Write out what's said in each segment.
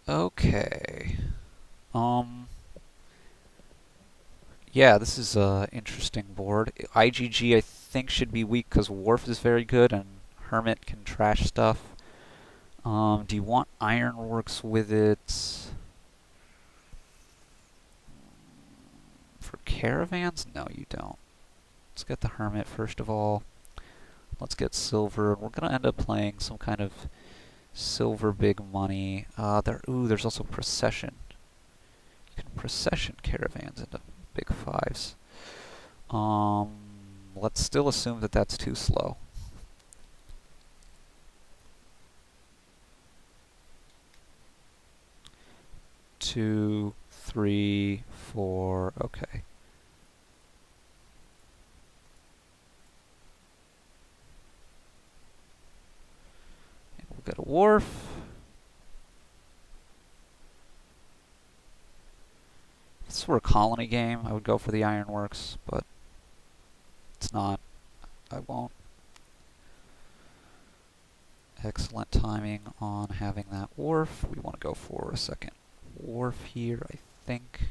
Okay. Um, yeah, this is a interesting board. IGG I think should be weak because Wharf is very good and Hermit can trash stuff. Do you want Ironworks with it? For caravans? No, you don't. Let's get the Hermit first of all. Let's get silver. We're gonna end up playing some kind of silver big money. There's also procession. You can procession caravans into big fives. Um, let's still assume that that's too slow. Two, three, four. Okay. And we'll get a wharf. If this were a colony game, I would go for the ironworks, but it's not. I won't. Excellent timing on having that wharf. We want to go for a second wharf here, I think.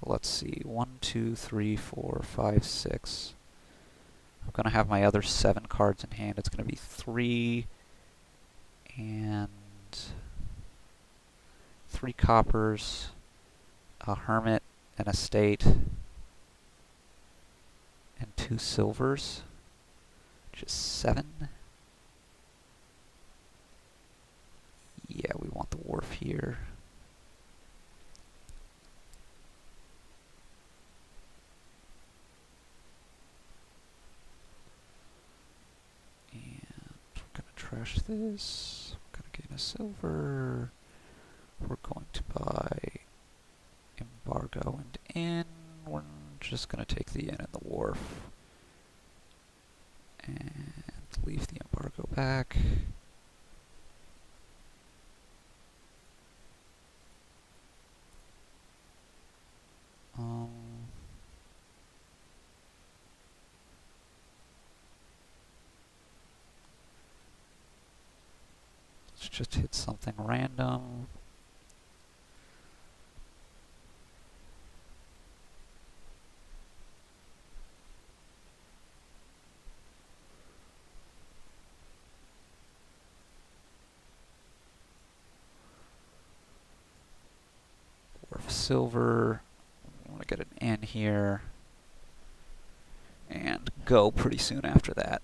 Let's see. 1, 2, 3, 4, 5, 6. I'm going to have my other 7 cards in hand. It's going to be 3 and 3 coppers, a hermit, an estate, and 2 silvers. Just 7. Yeah, we want the wharf here. And we're going to trash this. We're going to gain a silver. We're going to buy embargo and inn. We're just going to take the inn and the wharf. And leave the embargo back. Let's just hit something random. Wharf silver. I want to get an inn here. And go pretty soon after that.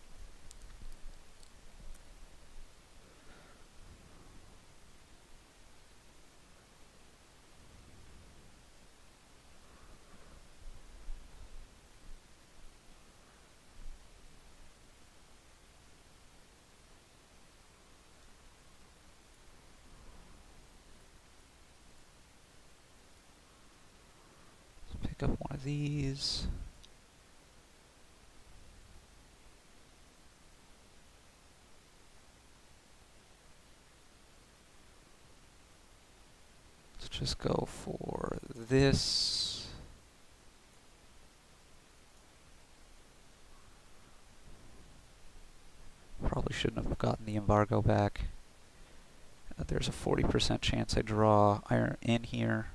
Let's pick up one of these. Let's just go for this. Probably shouldn't have gotten the embargo back. There's a 40% chance I draw iron in here,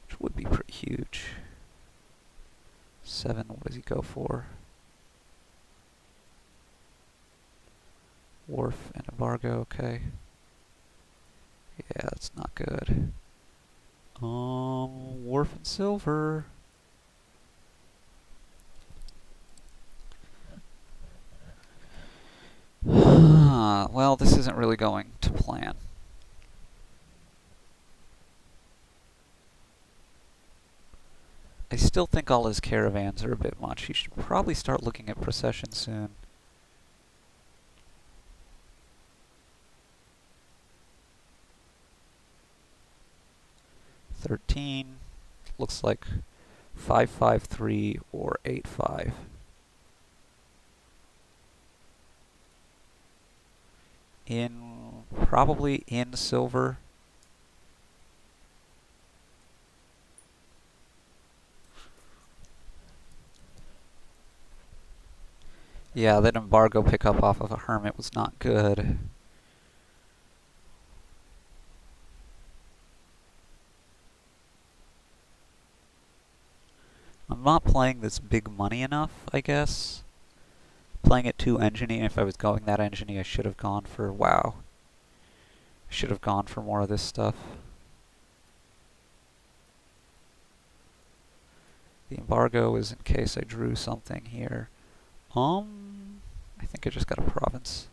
which would be pretty huge. 7, what does he go for? Wharf and embargo, okay. Yeah, that's not good. Wharf and silver. Well, this isn't really going to plan. I still think all his caravans are a bit much. He should probably start looking at procession soon. $13. Looks like 553 or 85. Probably in silver. Yeah, that embargo pickup off of a hermit was not good. not playing this big money enough, I guess. Playing it too engine-y, and if I was going that engine-y, I should have gone for, wow. I should have gone for more of this stuff. The embargo is in case I drew something here. I think I just got a province.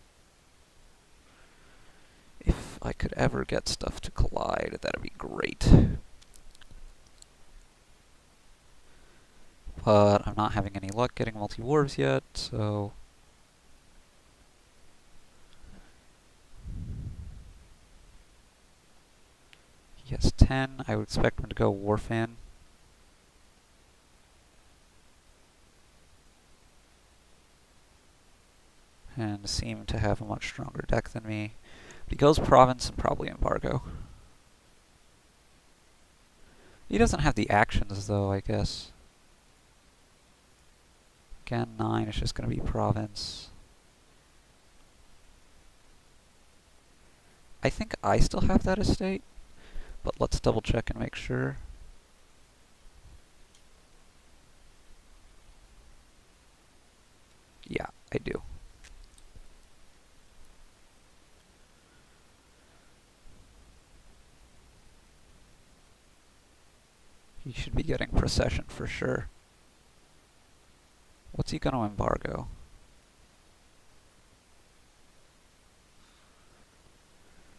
If I could ever get stuff to collide, that'd be great. But I'm not having any luck getting multi-wars yet, so... He has 10. I would expect him to go Warfan. And seem to have a much stronger deck than me. But he goes Province and probably Embargo. He doesn't have the actions, though, I guess. Again, 9 is just going to be Province. I think I still have that estate, but let's double check and make sure. Yeah, I do. He should be getting Procession for sure. What's he going to embargo?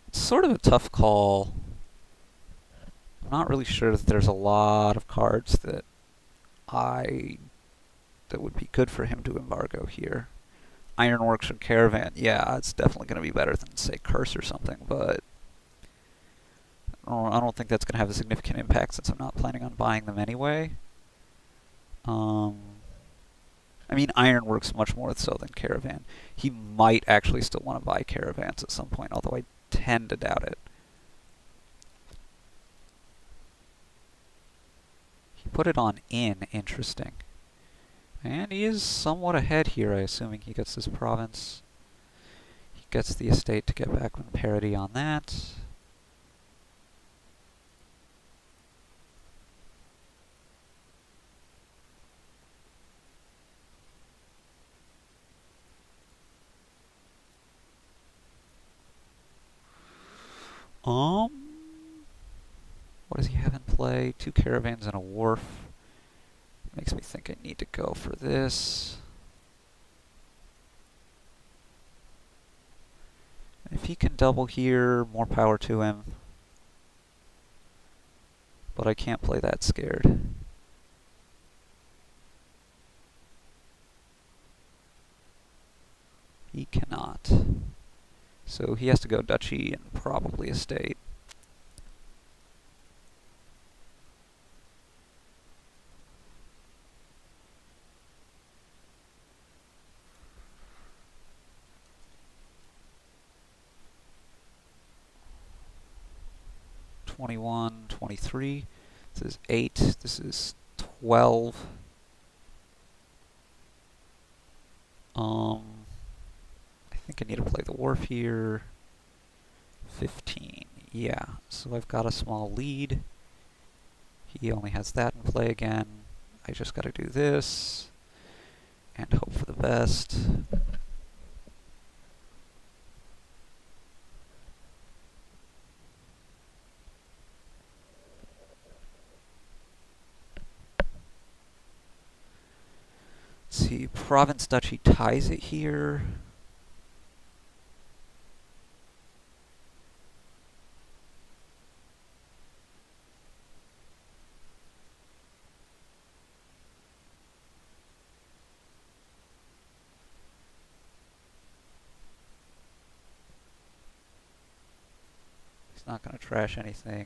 It's sort of a tough call. I'm not really sure that there's a lot of cards that would be good for him to embargo here. Ironworks or Caravan, yeah, it's definitely going to be better than, say, Curse or something, but I don't think that's going to have a significant impact since I'm not planning on buying them anyway. I mean, Ironworks much more so than Caravan. He might actually still want to buy Caravans at some point, although I tend to doubt it. He put it on in, interesting. And he is somewhat ahead here, assuming he gets this province. He gets the estate to get back one parity on that. What does he have in play? 2 caravans and a wharf. Makes me think I need to go for this. If he can double here, more power to him. But I can't play that scared. He cannot. So he has to go duchy and probably estate. '21, '23. This is 8. This is 12. I think I need to play the wharf here. 15. Yeah, so I've got a small lead. He only has that in play again. I just gotta do this and hope for the best. Let's see, Province Duchy ties it here. He's not going to trash anything.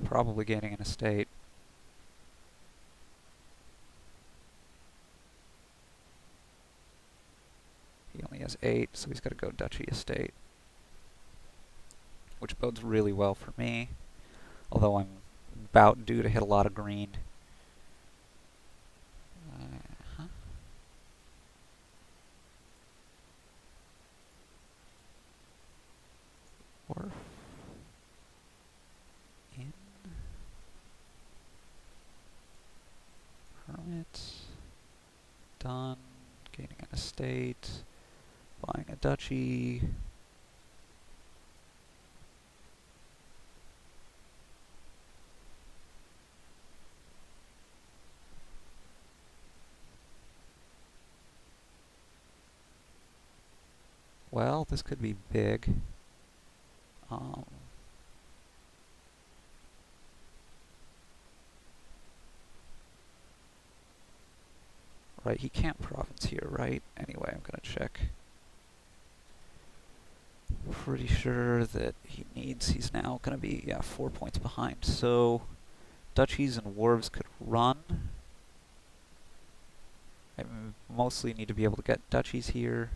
Probably gaining an estate. He only has 8, so he's got to go Duchy Estate. Which bodes really well for me. Although I'm about due to hit a lot of green. Wharf. In. Hermit. done. Gaining an estate. Buying a duchy. Well, this could be big. Right, he can't province here, right? Anyway, I'm gonna check. Pretty sure that he's now gonna be, yeah, 4 points behind. So, duchies and wharves could run. I mostly need to be able to get duchies here.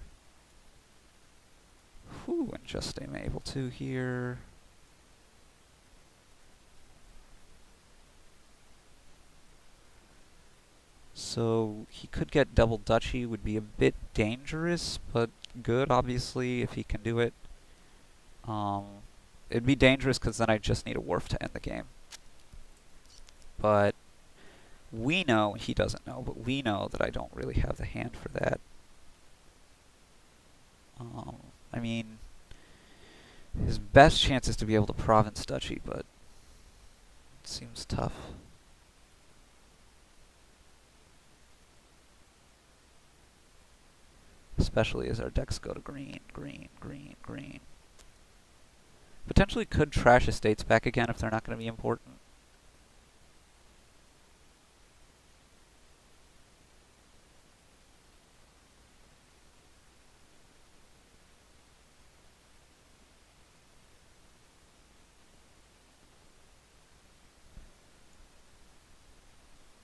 Whew, and just am able to here. So he could get double duchy, would be a bit dangerous, but good, obviously, if he can do it. It'd be dangerous because then I just need a wharf to end the game. But we know, he doesn't know, but we know that I don't really have the hand for that. I mean, his best chance is to be able to province duchy, but it seems tough. Especially as our decks go to green, green, green, green. Potentially could trash estates back again if they're not going to be important.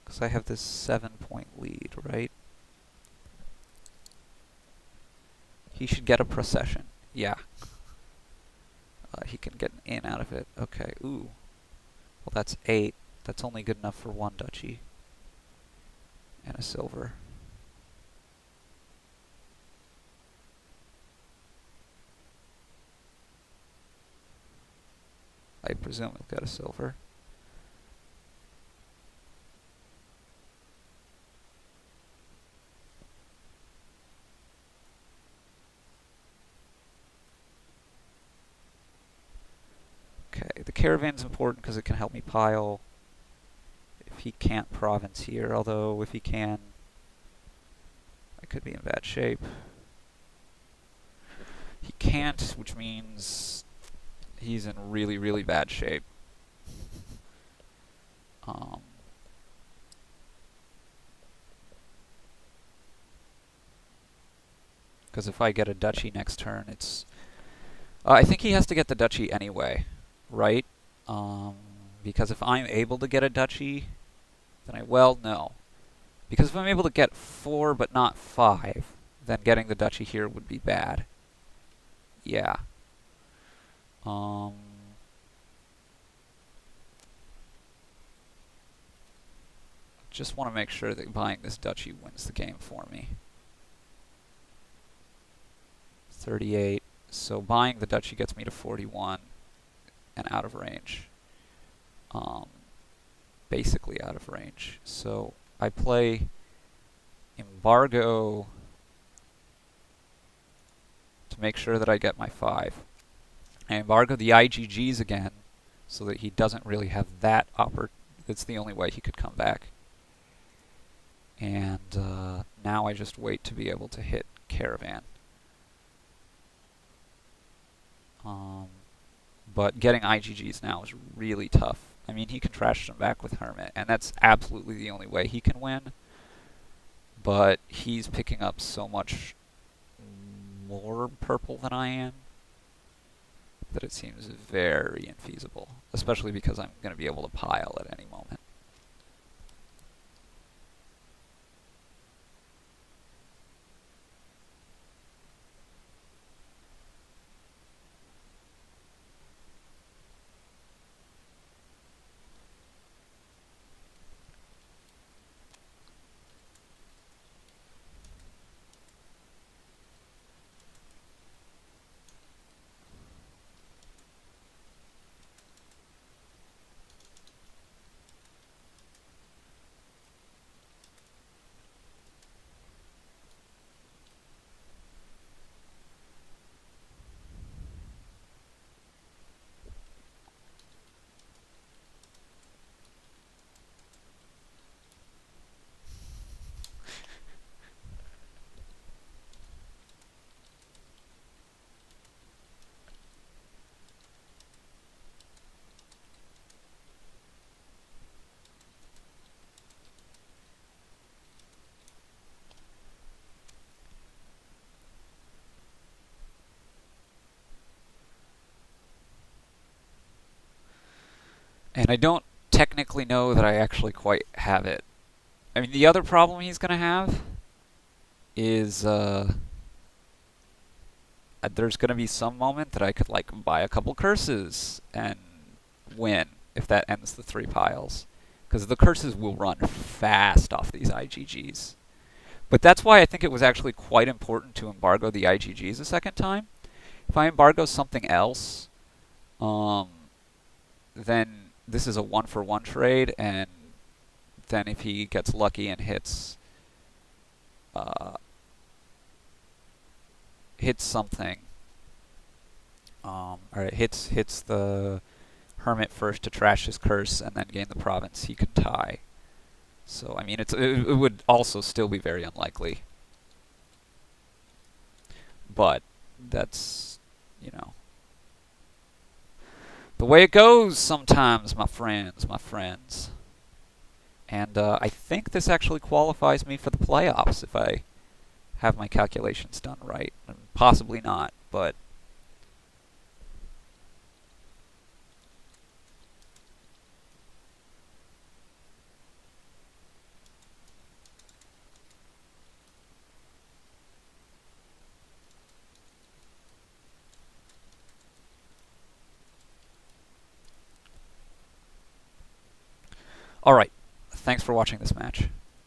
Because I have this 7-point lead, right? He should get a procession. Yeah. He can get an in out of it. Okay, ooh. Well, that's 8. That's only good enough for 1 duchy. And a silver. I presume he'll get a silver. Okay, the caravan's important because it can help me pile if he can't province here, although if he can, I could be in bad shape. He can't, which means he's in really, really bad shape. Because if I get a duchy next turn, it's... I think he has to get the duchy anyway, right? Because if I'm able to get a duchy, then well, no. Because if I'm able to get 4 but not 5, then getting the duchy here would be bad. Yeah. Just want to make sure that buying this duchy wins the game for me. 38. So buying the duchy gets me to 41 and out of range. Basically out of range. So I play embargo to make sure that I get my 5. I embargo the IGGs again so that he doesn't really have that opportunity. That's the only way he could come back. And now I just wait to be able to hit caravan. But getting IGGs now is really tough. I mean, he can trash them back with Hermit, and that's absolutely the only way he can win. But he's picking up so much more purple than I am that it seems very infeasible, especially because I'm going to be able to pile at any moment. And I don't technically know that I actually quite have it. I mean, the other problem he's going to have is there's going to be some moment that I could like buy a couple curses and win if that ends the 3 piles. Because the curses will run fast off these IGGs. But that's why I think it was actually quite important to embargo the IGGs a second time. If I embargo something else, then this is a 1-for-1 trade, and then if he gets lucky and hits something, or hits the Hermit first to trash his curse and then gain the province, he could tie. So I mean, it would also still be very unlikely, but that's, you know, the way it goes sometimes, my friends. And I think this actually qualifies me for the playoffs if I have my calculations done right. Possibly not, but all right. Thanks for watching this match.